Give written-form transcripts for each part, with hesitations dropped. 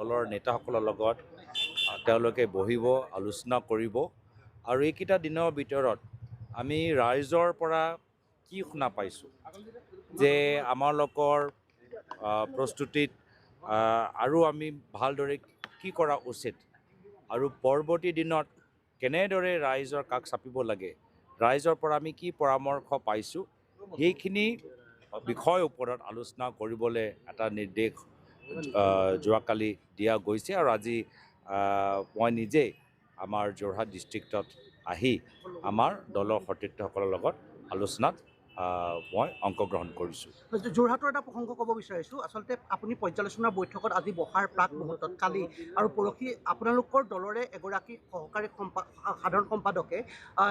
দলৰ নেতাসকলৰ লগত তেওঁলোকে বহিব, আলোচনা কৰিব আৰু এইকেইটা দিনৰ ভিতৰত আমি ৰাইজৰ পৰা কি শুনা পাইছোঁ যে আমালোকৰ প্ৰস্তুতিত আৰু আমি ভালদৰে কি কৰা উচিত আৰু পৰৱৰ্তী দিনত কেনেদৰে ৰাইজৰ কাষ চাপিব লাগে, ৰাইজৰ পৰা আমি কি পৰামৰ্শ পাইছোঁ, সেইখিনি বিষয়ৰ ওপৰত আলোচনা কৰিবলৈ এটা নিৰ্দেশ যোৱাকালি দিয়া গৈছে আৰু আজি মই নিজেই আমাৰ যোৰহাট ডিষ্ট্ৰিক্টত আহি আমাৰ দলৰ সতীৰ্থসকলৰ লগত আলোচনাত মই অংশগ্ৰহণ কৰিছোঁ। যোৰহাটৰ এটা প্ৰসংগ ক'ব বিচাৰিছোঁ। আচলতে আপুনি পৰ্যালোচনা বৈঠকত আজি বহাৰ প্ৰাক মুহূৰ্তত কালি আৰু পৰহি আপোনালোকৰ দলৰে এগৰাকী সহকাৰী সাধাৰণ সম্পাদকে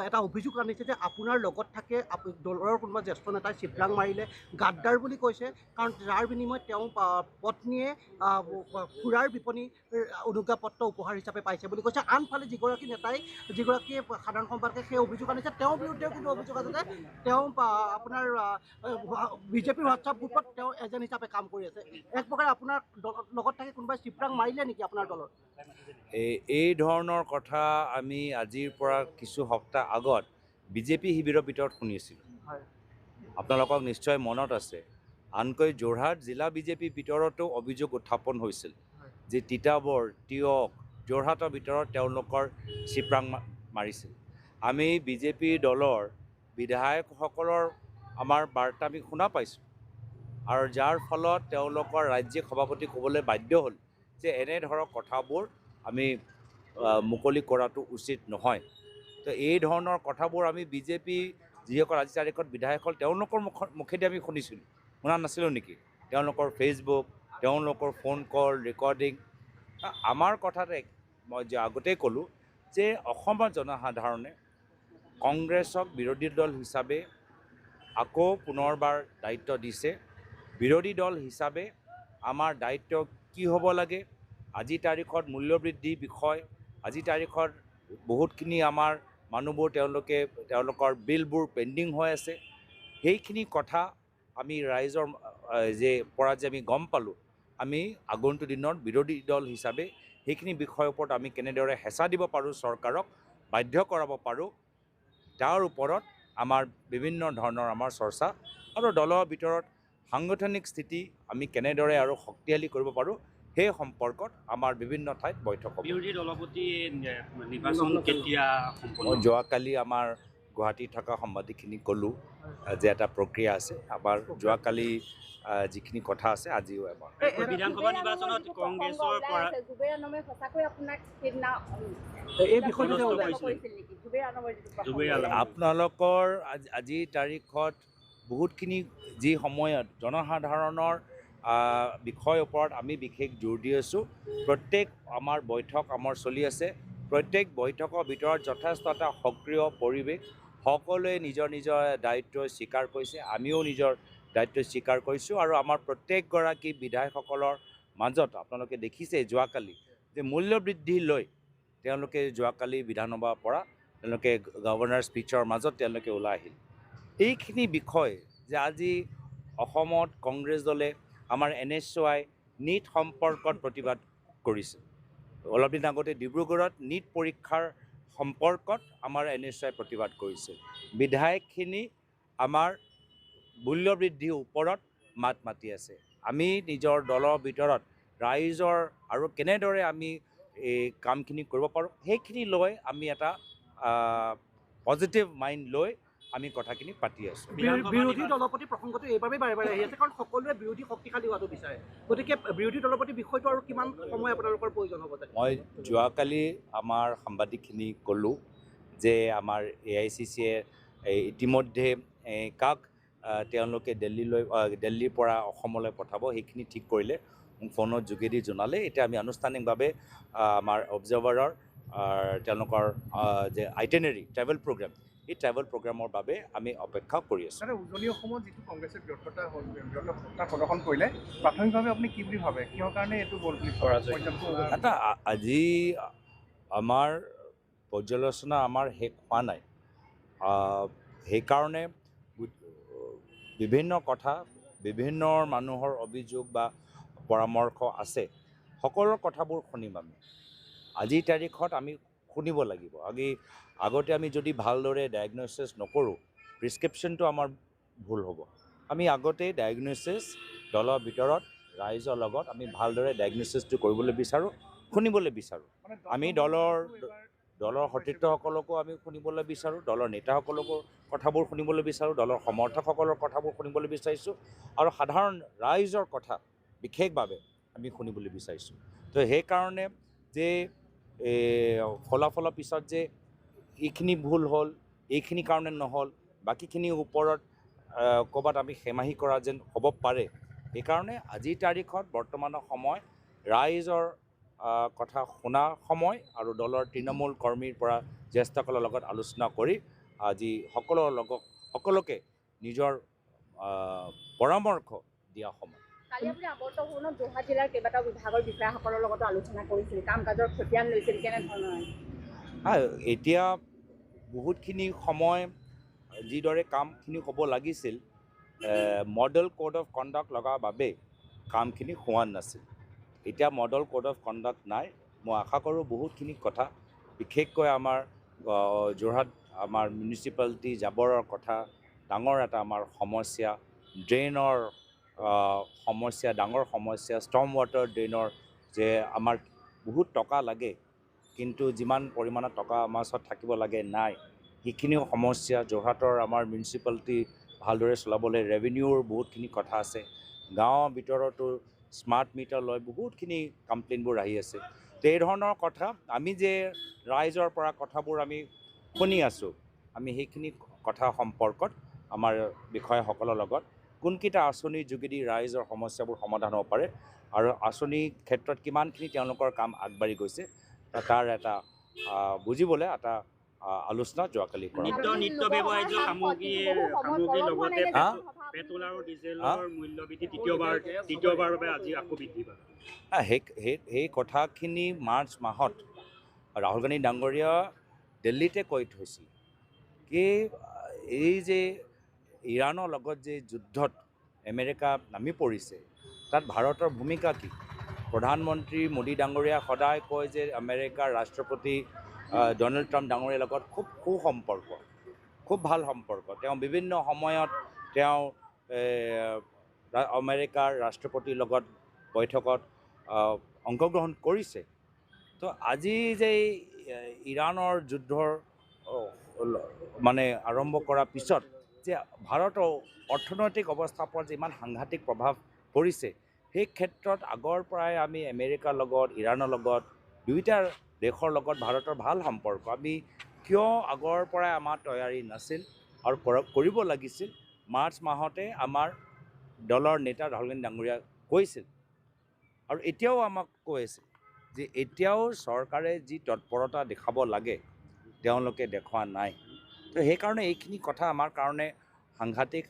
এটা অভিযোগ আনিছে যে আপোনাৰ লগত থাকে দলৰ কোনোবা জ্যেষ্ঠ নেতাই চিপৰাং মাৰিলে, গাদ্দাৰ বুলি কৈছে, কাৰণ যাৰ বিনিময়ত তেওঁ পত্নীয়ে সুৰাৰ বিপণী অনুজ্ঞাপত্ৰ উপহাৰ হিচাপে পাইছে বুলি কৈছে। আনফালে যিগৰাকী সাধাৰণ সম্পাদকে সেই অভিযোগ আনিছে, তেওঁৰ বিৰুদ্ধেও কিন্তু অভিযোগ আছে যে তেওঁ আপোনাৰ বিজেপিৰ হোৱাটছআপ গ্ৰুপত তেওঁ এজেণ্ট হিচাপে কাম কৰি আছে। এক প্ৰকাৰে আপোনাৰ লগত থাকি কোনোবাই চিপৰাং মাৰিলে নেকি আপোনাৰ দলৰ? এই ধৰণৰ কথা আমি আজিৰ পৰা কিছু সপ্তাহ আগত বিজেপি শিবিৰৰ ভিতৰত শুনিছিলোঁ। আপোনালোকক নিশ্চয় মনত আছে। আনকৈ যোৰহাট জিলা বিজেপিৰ ভিতৰতো অভিযোগ উত্থাপন হৈছিল যে তিতাবৰ, তিয়ক, যোৰহাটৰ ভিতৰত তেওঁলোকৰ চিপৰাং মাৰিছিল। আমি বিজেপি দলৰ বিধায়কসকলৰ আমাৰ বাৰ্তা আমি শুনা পাইছোঁ আৰু যাৰ ফলত তেওঁলোকৰ ৰাজ্যিক সভাপতি ক'বলৈ বাধ্য হ'ল যে এনে ধৰণৰ কথাবোৰ আমি মুকলি কৰাটো উচিত নহয়। তো এই ধৰণৰ কথাবোৰ আমি বিজেপি যিসকল আজি তাৰিখত বিধায়ক হ'ল তেওঁলোকৰ মুখেদি আমি শুনা নাছিলোঁ নেকি? তেওঁলোকৰ ফেচবুক, তেওঁলোকৰ ফোন কল, ৰেকৰ্ডিং। আমাৰ কথাতে মই যে আগতেই ক'লোঁ যে অসমৰ জনসাধাৰণে কংগ্ৰেছক বিৰোধী দল হিচাপে আকৌ পুনৰবাৰ দায়িত্ব দিছে। বিৰোধী দল হিচাপে আমাৰ দায়িত্ব কি হ'ব লাগে? আজি তাৰিখত মূল্যবৃদ্ধিৰ বিষয়, আজি তাৰিখত বহুতখিনি আমাৰ মানুহবোৰ তেওঁলোকৰ বিলবোৰ পেণ্ডিং হৈ আছে। সেইখিনি কথা আমি ৰাইজৰ পৰা যে আমি গম পালোঁ, আমি আগন্তুক দিনত বিৰোধী দল হিচাপে সেইখিনি বিষয়ৰ ওপৰত আমি কেনেদৰে হেঁচা দিব পাৰোঁ, চৰকাৰক বাধ্য কৰাব পাৰোঁ, তাৰ ওপৰত আমাৰ বিভিন্ন ধৰণৰ আমাৰ চৰ্চা আৰু দলৰ ভিতৰত সাংগঠনিক স্থিতি আমি কেনেদৰে আৰু শক্তিশালী কৰিব পাৰোঁ সেই সম্পৰ্কত আমাৰ বিভিন্ন ঠাইত বৈঠক হ'ব। বিৰোধী দলপতি নিৰ্বাচন কেতিয়া সম্পন্ন? মই যোৱাকালি আমাৰ গুৱাহাটীত থকা সাংবাদিকখিনিক ক'লোঁ যে এটা প্ৰক্ৰিয়া আছে। আমাৰ যোৱাকালি যিখিনি কথা আছে আজিও এবাৰ। বিধানসভা নিৰ্বাচনত কংগ্ৰেছৰ পৰা আপোনালোকৰ আজিৰ তাৰিখত বহুতখিনি যি সময়ত জনসাধাৰণৰ বিষয়ৰ ওপৰত আমি বিশেষ জোৰ দি আছোঁ। প্ৰত্যেক আমাৰ বৈঠক আমাৰ চলি আছে। প্ৰত্যেক বৈঠকৰ ভিতৰত যথেষ্ট এটা সক্ৰিয় পৰিৱেশ, সকলোৱে নিজৰ নিজৰ দায়িত্ব স্বীকাৰ কৰিছে, আমিও নিজৰ দায়িত্ব স্বীকাৰ কৰিছোঁ আৰু আমাৰ প্ৰত্যেকগৰাকী বিধায়কসকলৰ মাজত আপোনালোকে দেখিছে যোৱাকালি যে মূল্যবৃদ্ধি লৈ তেওঁলোকে যোৱাকালি বিধানসভাৰ পৰা তেওঁলোকে গভৰ্ণৰ স্পীচৰ মাজত তেওঁলোকে ওলাই আহিল। এইখিনি বিষয় যে আজি অসমত কংগ্ৰেছ দলে আমাৰ NSY নীট সম্পৰ্কত প্ৰতিবাদ কৰিছে। অলপ দিন আগতে ডিব্ৰুগড়ত নীট পৰীক্ষাৰ সম্পৰ্কত আমাৰ NSY প্ৰতিবাদ কৰিছে। বিধায়কখিনি আমাৰ মূল্যবৃদ্ধিৰ ওপৰত মাত মাতি আছে। আমি নিজৰ দলৰ ভিতৰত ৰাইজৰ আৰু কেনেদৰে আমি এই কামখিনি কৰিব পাৰোঁ সেইখিনি লৈ আমি এটা পজিটিভ মাইণ্ড লৈ আমি কথাখিনি পাতি আছোঁ। বিৰোধী দলপতি প্ৰসংগটো এইবাবেই বাৰে বাৰে আহি আছে কাৰণ সকলোৱে বিৰোধী শক্তিশালী হোৱাটো বিচাৰে। গতিকে বিৰোধী দলপতি বিষয়টো আৰু কিমান সময় আপোনালোকৰ প্ৰয়োজন হ'ব? মই যোৱাকালি আমাৰ সাংবাদিকখিনিক ক'লোঁ যে আমাৰ AICCয়ে ইতিমধ্যে কাক তেওঁলোকে দিল্লীৰ পৰা অসমলৈ পঠাব সেইখিনি ঠিক কৰিলে, মোক ফোনৰ যোগেদি জনালে। এতিয়া আমি আনুষ্ঠানিকভাৱে আমাৰ অবজাৰ্ভাৰৰ তেওঁলোকৰ যে আইটেনেৰী ট্ৰেভেল প্ৰগ্ৰাম, এই ট্ৰেভেল প্ৰগ্ৰামৰ বাবে আমি অপেক্ষা কৰি আছোঁ। উজনি অসমত যিটো কংগ্ৰেছে ব্যৰ্থতা প্ৰদৰ্শন কৰিলে, প্ৰাথমিকভাৱে আপুনি কি বুলি ভাবে, কিহৰ কাৰণে এইটো গ'ল বুলি এটা আজি আমাৰ পৰ্যালোচনা আমাৰ শেষ হোৱা নাই। সেইকাৰণে বিভিন্ন কথা, বিভিন্ন মানুহৰ অভিযোগ বা পৰামৰ্শ আছে। সকলো কথাবোৰ শুনিম আমি। আজিৰ তাৰিখত আমি শুনিব লাগিব। আগতে আমি যদি ভালদৰে ডায়েগন'চিছ নকৰোঁ, প্ৰিছক্ৰিপশ্যনটো আমাৰ ভুল হ'ব। আমি আগতেই ডায়েগন'চিছ দলৰ ভিতৰত ৰাইজৰ লগত আমি ভালদৰে ডায়েগন'চিছটো কৰিবলৈ বিচাৰোঁ, শুনিবলৈ বিচাৰোঁ। মানে আমি 10 দলৰ নম্বৰটো এইবাৰ সতীৰ্থসকলকো আমি শুনিবলৈ বিচাৰোঁ, দলৰ নেতাসকলকো কথাবোৰ শুনিবলৈ বিচাৰোঁ, দলৰ সমৰ্থকসকলৰ কথাবোৰ শুনিবলৈ বিচাৰিছোঁ, আৰু সাধাৰণ ৰাইজৰ কথা বিশেষভাৱে আমি শুনিবলৈ বিচাৰিছোঁ। তো সেইকাৰণে যে ফলাফলৰ পিছত যে এইখিনি ভুল হ'ল, এইখিনি কাৰণে নহ'ল, বাকীখিনিৰ ওপৰত ক'ৰবাত আমি হেমাহি কৰা যেন হ'ব পাৰে, সেইকাৰণে আজিৰ তাৰিখত বৰ্তমানৰ সময় ৰাইজৰ কথা শুনাৰ সময়, আৰু দলৰ তৃণমূল কৰ্মীৰ পৰা জ্যেষ্ঠসকলৰ লগত আলোচনা কৰি আজি সকলোকে নিজৰ পৰামৰ্শ দিয়া সময়। কালি আপুনি আৱদ্ধ ভৱনত যোৰহাট জিলাৰ কেইবাটাও বিভাগৰ বিষয়াসকলৰ লগতো আলোচনা কৰিছিল, কাম কাজৰ খতিয়ান লৈছিল, কেনেধৰণৰ? এতিয়া বহুতখিনি সময় যিদৰে কামখিনি হ'ব লাগিছিল, মডেল কোড অফ কণ্ডাক্ট লগাৰ বাবে কামখিনি হোৱা নাছিল। এতিয়া মডেল কোড অফ কণ্ডাক্ট নাই। মই আশা কৰোঁ বহুতখিনি কথা, বিশেষকৈ আমাৰ যোৰহাট আমাৰ মিউনিচিপালিটি জাবৰৰ কথা ডাঙৰ এটা আমাৰ সমস্যা, ড্ৰেইনৰ সমস্যা ডাঙৰ সমস্যা, ষ্টৰ্ম ৱাটাৰ ড্ৰেইনৰ যে আমাৰ বহুত টকা লাগে, কিন্তু যিমান পৰিমাণৰ টকা আমাৰ ওচৰত থাকিব লাগে নাই, সেইখিনিও সমস্যা। যোৰহাটৰ আমাৰ মিউনিচিপালিটি ভালদৰে চলাবলৈ ৰেভিনিউৰ বহুতখিনি কথা আছে। গাঁৱৰ ভিতৰতো স্মাৰ্ট মিটাৰ লৈ বহুতখিনি কমপ্লেইনবোৰ আহি আছে। তো এই ধৰণৰ কথা আমি যে ৰাইজৰ পৰা কথাবোৰ আমি শুনি আছোঁ, আমি সেইখিনি কথা সম্পৰ্কত আমাৰ বিষয়াসকলৰ লগত কোনকেইটা আঁচনিৰ যোগেদি ৰাইজৰ সমস্যাবোৰ সমাধান হ'ব পাৰে, আৰু আঁচনিৰ ক্ষেত্ৰত কিমানখিনি তেওঁলোকৰ কাম আগবাঢ়ি গৈছে, তাৰ এটা বুজিবলৈ এটা আলোচনা যোৱাকালি কৰা। নিত্য ব্যৱহাৰ্য সামগ্ৰীৰ লগতে পেট্ৰল আৰু ডিজেলৰ মূল্যবৃদ্ধি তৃতীয়বাৰৰ বাবে আজি আকৌ বৃদ্ধি পালে। সেই কথাখিনি মাৰ্চ মাহত ৰাহুল গান্ধী ডাঙৰীয়া দিল্লীতে কৈ থৈছিল কি এই যে ইৰাণৰ লগত যে যুদ্ধত আমেৰিকা নামি পৰিছে, তাত ভাৰতৰ ভূমিকা কি? প্ৰধানমন্ত্ৰী মোদী ডাঙৰীয়া সদায় কয় যে আমেৰিকাৰ ৰাষ্ট্ৰপতি ডনাল্ড ট্ৰাম্প ডাঙৰীয়াৰ লগত খুব সুসম্পৰ্ক, খুব ভাল সম্পৰ্ক। তেওঁ বিভিন্ন সময়ত তেওঁ আমেৰিকাৰ ৰাষ্ট্ৰপতিৰ লগত বৈঠকত অংশগ্ৰহণ কৰিছে। তো আজি যে ইৰাণৰ যুদ্ধৰ মানে আৰম্ভ কৰাৰ পিছত যে ভাৰতৰ অৰ্থনৈতিক অৱস্থাৰ ওপৰত যে ইমান সাংঘাতিক প্ৰভাৱ পৰিছে, সেই ক্ষেত্ৰত আগৰ পৰাই আমি আমেৰিকাৰ লগত, ইৰাণৰ লগত, দুয়োটা দেশৰ লগত ভাৰতৰ ভাল সম্পৰ্ক। আমি কিয় আগৰ পৰাই আমাৰ তৈয়াৰী নাছিল আৰু কৰিব লাগিছিল? মাৰ্চ মাহতে আমাৰ দলৰ নেতা ৰাহুল গান্ধী ডাঙৰীয়া কৈছিল, আৰু এতিয়াও আমাক কৈ আছে যে এতিয়াও চৰকাৰে যি তৎপৰতা দেখাব লাগে তেওঁলোকে দেখুওৱা নাই। তো সেইকাৰণে এইখিনি কথা আমাৰ কাৰণে সাংঘাতিক।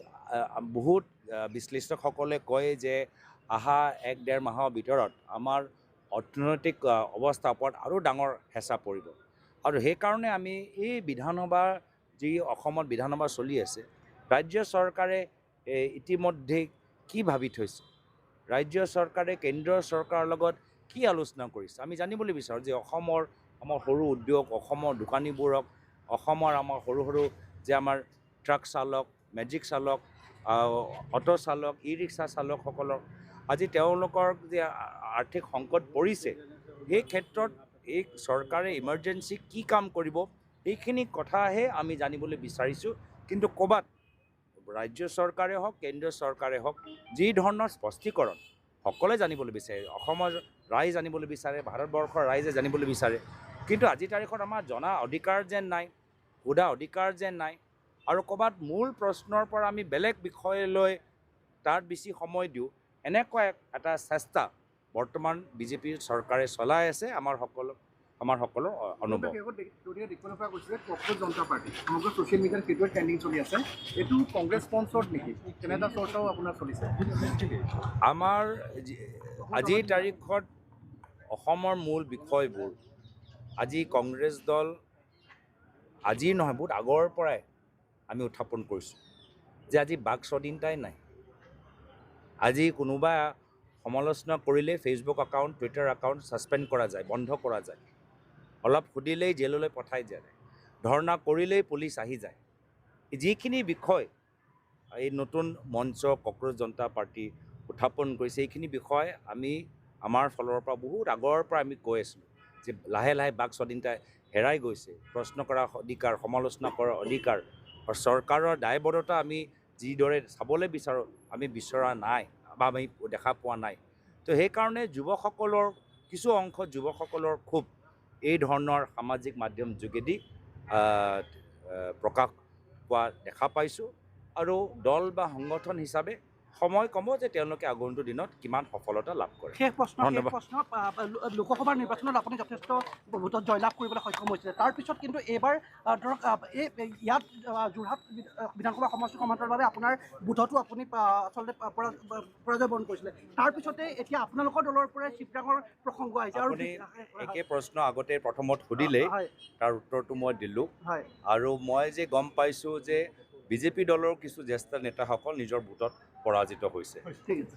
বহুত বিশ্লেষকসকলে কয় যে অহা 1-1.5 মাহৰ ভিতৰত আমাৰ অৰ্থনৈতিক অৱস্থাৰ ওপৰত আৰু ডাঙৰ হেঁচা পৰিব, আৰু সেইকাৰণে আমি এই বিধানসভা যি অসমত বিধানসভা চলি আছে, ৰাজ্য চৰকাৰে ইতিমধ্যে কি ভাবি থৈছে, ৰাজ্য চৰকাৰে কেন্দ্ৰীয় চৰকাৰৰ লগত কি আলোচনা কৰিছে, আমি জানিবলৈ বিচাৰোঁ যে আমাৰ সৰু উদ্যোগ, অসমৰ দোকানীবোৰক, আমাৰ সৰু সৰু যে আমাৰ ট্ৰাক চালক, মেজিক চালক, অটো চালক, ই ৰিক্সা চালকসকলক আজি তেওঁলোকৰ যে আৰ্থিক সংকট পৰিছে, সেই ক্ষেত্ৰত এই চৰকাৰে ইমাৰ্জেঞ্চি কি কাম কৰিব, এইখিনি কথাহে আমি জানিবলৈ বিচাৰিছোঁ। কিন্তু ক'ৰবাত ৰাজ্য চৰকাৰে হওক, কেন্দ্ৰীয় চৰকাৰে হওক, যি ধৰণৰ স্পষ্টীকৰণ সকলোৱে জানিবলৈ বিচাৰে, অসমৰ ৰাইজ জানিবলৈ বিচাৰে, ভাৰতবৰ্ষৰ ৰাইজে জানিবলৈ বিচাৰে, কিন্তু আজিৰ তাৰিখত আমাৰ জনা অধিকাৰ যেন নাই, সোধা অধিকাৰ যেন নাই, আৰু ক'ৰবাত মূল প্ৰশ্নৰ পৰা আমি বেলেগ বিষয়লৈ তাত বেছি সময় দিওঁ, এনেকুৱা এটা চেষ্টা বৰ্তমান বিজেপি চৰকাৰে চলাই আছে। আমাৰ সকলৰ অনুভৱ। কক্ৰজ জনতা পাৰ্টি সমগ্ৰ ছ'চিয়েল মিডিয়াত সেইটোৱে ট্ৰেণ্ডিং চলি আছে, এইটো কংগ্ৰেছ স্পন্সৰ্ড নেকি? তেনে এটা চৰ্চাও আপোনাৰ চলিছে। আমাৰ আজিৰ তাৰিখত অসমৰ মূল বিষয়বোৰ আজি কংগ্ৰেছ দল, আজি নহয় বহুত আগৰ পৰাই আমি উত্থাপন কৰিছোঁ যে আজি বাক স্বাধীনতাই নাই। আজি কোনোবা সমালোচনা কৰিলেই Facebook account Twitter account suspend কৰা যায়, বন্ধ কৰা যায়। অলপ সুধিলেই জেললৈ পঠাই যায়, ধৰ্ণা কৰিলেই পুলিচ আহি যায়। যিখিনি বিষয় এই নতুন মঞ্চ কক্ৰজ জনতা পাৰ্টি উত্থাপন কৰিছে, এইখিনি বিষয় আমি আমাৰ ফালৰ পৰা বহুত আগৰ পৰা আমি কৈ আছিলোঁ যে লাহে লাহে বাক স্বাধীনতা হেৰাই গৈছে, প্ৰশ্ন কৰাৰ অধিকাৰ, সমালোচনা কৰাৰ অধিকাৰ, আৰু চৰকাৰৰ দায়বদ্ধতা আমি যিদৰে চাবলৈ বিচাৰোঁ আমি বিচৰা নাই বা আমি দেখা পোৱা নাই। তো সেইকাৰণে যুৱকসকলৰ কিছু অংশ যুৱকসকলৰ ক্ষোভ এই ধৰণৰ সামাজিক মাধ্যম যোগেদি প্ৰকাশ পোৱা দেখা পাইছোঁ। আৰু দল বা সংগঠন হিচাপে সময় ক'ব যে তেওঁলোকে আগন্তুক দিনত কিমান সফলতা লাভ কৰে। শেষ প্ৰশ্ন ধন্যবাদ। লোকসভাৰ নিৰ্বাচনত আপুনি যথেষ্ট ভোটত জয়লাভ কৰিবলৈ সক্ষম হৈছিলে, তাৰপিছত কিন্তু এইবাৰ ধৰক ইয়াত যোৰহাট বিধানসভা সমষ্টি সমান্তৰালৰ বাবে আপোনাৰ বুথতো আপুনি আচলতে পৰাজয় বৰণ কৰিছিলে। তাৰপিছতে এতিয়া আপোনালোকৰ দলৰ পৰাই শিৱৰাঙৰ প্ৰসংগ আহিছে আৰু আপুনি একে প্ৰশ্ন আগতে প্ৰথমত সুধিলেই হয় তাৰ উত্তৰটো মই দিলোঁ। হয় আৰু মই যে গম পাইছোঁ যে বিজেপি দলৰ কিছু জ্যেষ্ঠ নেতাসকল নিজৰ ভোটত পৰাজিত হৈছে। ঠিক আছে।